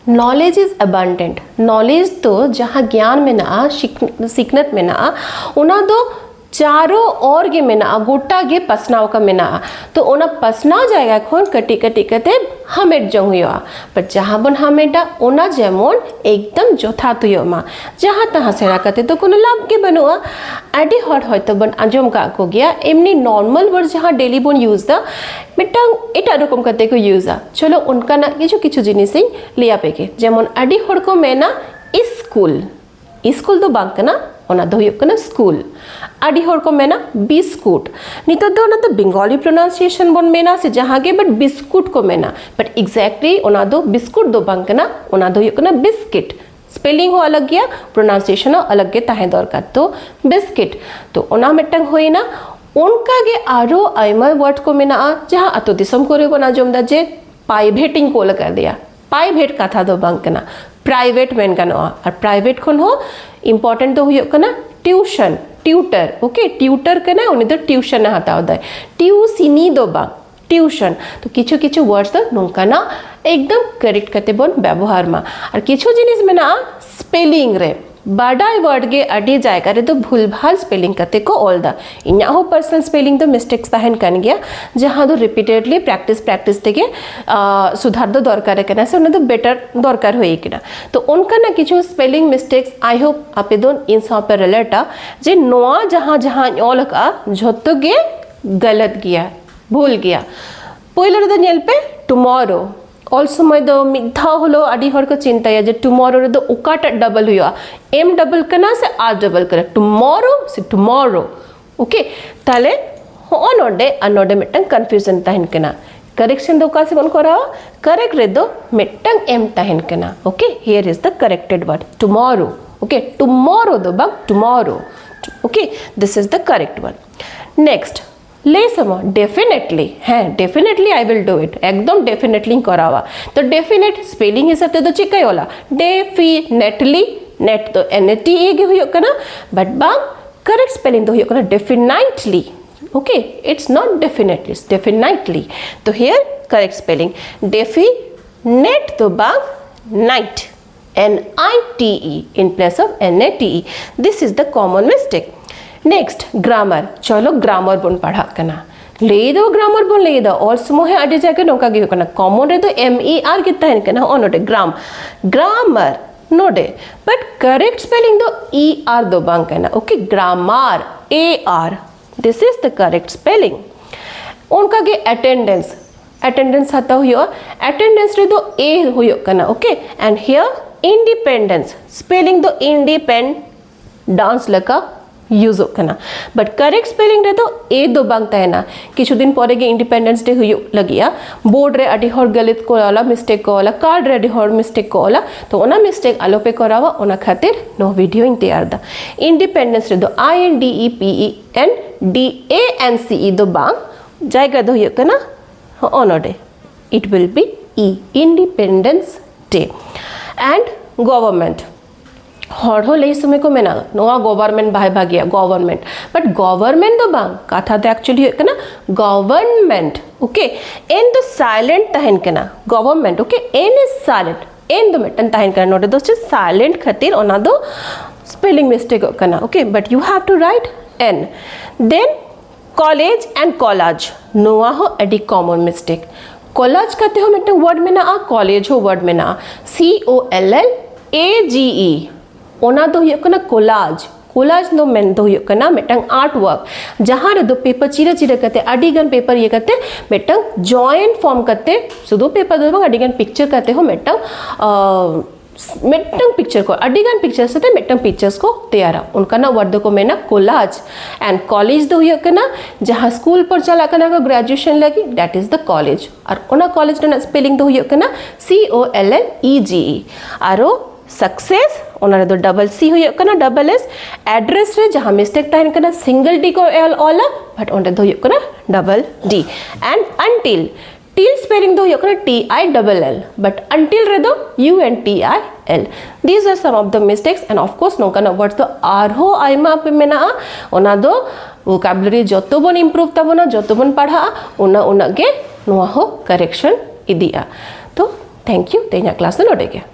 knowledge is abundant. knowledge तो जहाँ ज्ञान में ना सिकनत में ना उना दो चारों ओर गे मेना गोटा गे पसनाव का मेना तो ओना पसनाव जाएगा खोन कटी कटी कते हमेट जंग हुआ पर जहाँ बन हमेटा ओना जेमोन एकदम जोथा तुयो मा जहाँ तहाँ सेना कते तो कोनो लाभ के बनोआ आडी हॉट होय तो बन आजम का को गया एमनी नॉर्मल वर्ड जहाँ डेली बन यूज दा मिटांग एटा रकम कते को यूज आ चलो उनका ना किछु जिनिस लिया पेके जेमोन आडी हॉट को मेना स्कूल स्कूल तो बांग कना ओना दो हुयुग कना स्कूल आडी हर को मेना बिस्कुट नितो दो ना तो बंगाली प्रोनाउंसिएशन बन मेना से जहाँ के बट बिस्कुट को मेना बट एग्जैक्टली ओना दो बिस्कुट दो बांग कना ओना दो हुयुग कना बिस्किट स्पेलिंग हो अलग गया प्रोनाउंसिएशन अलग के ताहे दरकार तो बिस्किट तो ओना मिटंग होई ना उनका गे आरो आइमा वर्ड को मेना जहाँ अतो दिसम करे बना जोमदा जे प्राइवेटिंग को कर दिया प्राइवेट कथा दो बांग कना प्राइवेट मेन कनो और प्राइवेट खन हो इम्पोर्टेंट तो हुयुग कना ट्यूशन ट्यूटर ओके ट्यूटर कना उन्हें तो ट्यूशन हाता होता है ट्यूसिनी दो बांग ट्यूशन तो किछु किछु वर्ड्स तो नोंका ना एकदम करेक्ट करते बन व्यवहार मा और किछु जिनिस में ना स्पेलिंग रे बाडाई वर्ड गे अडी जाएगा रे तो भूलभाल स्पेलिंग करते को ऑल द इन्या हो पर्सनल स्पेलिंग तो मिस्टेक्स ताहन कन गया जहाँ दो रिपीटेडली प्रैक्टिस तेगे सुधार दो दरकार है कहना से उन्हें तो बेटर दरकार होई किना तो उनका ना किछु स्पेलिंग मिस्टेक्स आई होप आपे दोन इन सब पर रिलेटा जे नोआ जहाँ जहाँ ऑल का झोतो गे गलत गया भूल गया पहले तो नेल पे टुमारो ऑल समय दो मिथा हलो आदि हर को चिंता है जे टुमारो दो उकाटा डबल हुआ एम डबल करना से आर डबल करे टुमारो से टुमारो ओके ताले अनोडे अनोडे मिटंग कंफ्यूजन ताहन कना करेक्शन दो का से बन करा करेक्ट रे दो मिटंग एम ताहन कना okay here is the corrected word tomorrow okay tomorrow दो बग tomorrow okay this is the correct one next ले समा डेफिनेटली है definitely I will do it एकदम डेफिनेटली करावा तो डेफिनेट स्पेलिंग हिसाब से तो चिकाई वाला डेफिनेटली नेट तो एनटी ए हुई कना बट बांग करेक्ट स्पेलिंग तो हुई कना definitely okay it's not definitely it's definitely तो हियर करेक्ट स्पेलिंग डेफिनेट तो बांग night NITE in place of NATE this is the common mistake next grammar चलो ग्रामर बन पढ़ा कना ले दो ग्रामर बन ले दो और समूह है अड़ी जाके नौका गियो कना कॉमन रे तो MER कितना है कना ओ नोटे ग्रामर नोटे बट करेक्ट स्पेलिंग दो ER दो बांग कना okay grammar AR this is the correct spelling उनका के अटेंडेंस आता हुआ अटेंडेंस रे दो A हुयो कना okay and here independence spelling दो इंडिपेंड डांस लका यूज होना बट करेक्ट स्पेलिंग रे तो ए दो बांगता है ना किछु दिन परे गे इंडिपेंडेंस डे हुई लगिया बोर्ड रे अडी हर गलत को वाला मिस्टेक को वाला कार्ड रे अडी हर मिस्टेक को वाला तो ओना मिस्टेक आलो पे करावा ओना खातिर नो वीडियो इन तैयार दा इंडिपेंडेंस रे दो INDEPENDANCE दो बांग जायगा दो कना on day it will be E independence day and government हर हो ले समय को मेना नोआ गवर्नमेंट भाई भागिया गवर्नमेंट बट गवर्नमेंट दो बांग कथा तो एक्चुअली कना government okay N the silent तहन कना government okay N is silent N दो मिटन तहन कना नोटे दोस्त साइलेंट खातिर ओना दो स्पेलिंग मिस्टेक कना okay but you have to write N then college and college नोआ हो एडी कॉमन मिस्टेक कॉलेज कहते हो मिटन वर्ड में ना कॉलेज हो वर्ड में ना COLLAGE ओना दो हुई कना कोलाज दो मेन दो हुई कना मिटंग आर्ट वर्क जहाँ रे दो पेपर चिरा चिरा करते अडिगन पेपर ये करते मिटंग जॉइंट फॉर्म करते सुदो पेपर दो अडिगन पिक्चर करते हो मिटंग पिक्चर को अडिगन पिक्चर से मिटंग पिक्चर्स को तैयार उनका ना वर्ड को मैं ना कोलाज एंड कॉलेज दो हुई कना जहाँ स्कूल पर चला कना का ग्रेजुएशन लगी दैट इज द कॉलेज और ओना कॉलेज ना स्पेलिंग दो हुई कना COLLEGE आरो सक्सेस ओना दो डबल C हुई कना डबल S एड्रेस रे जहाँ मिस्टेक ताहन कना सिंगल D को L ओला बट ओंडे दो हुई कना double D and until till spelling दो हुई कना TILL बट अनटिल रे दो UNTIL these are some of the mistakes and of course नोका ना वर्ड्स तो आरो आइमा पे मेना ओना दो vocabulary जतो बन इम्प्रूव तबना जतो बन पढ़ा ओना ओना के नोआ हो करेक्शन इदिया तो थैंक यू तेना क्लास नोटे के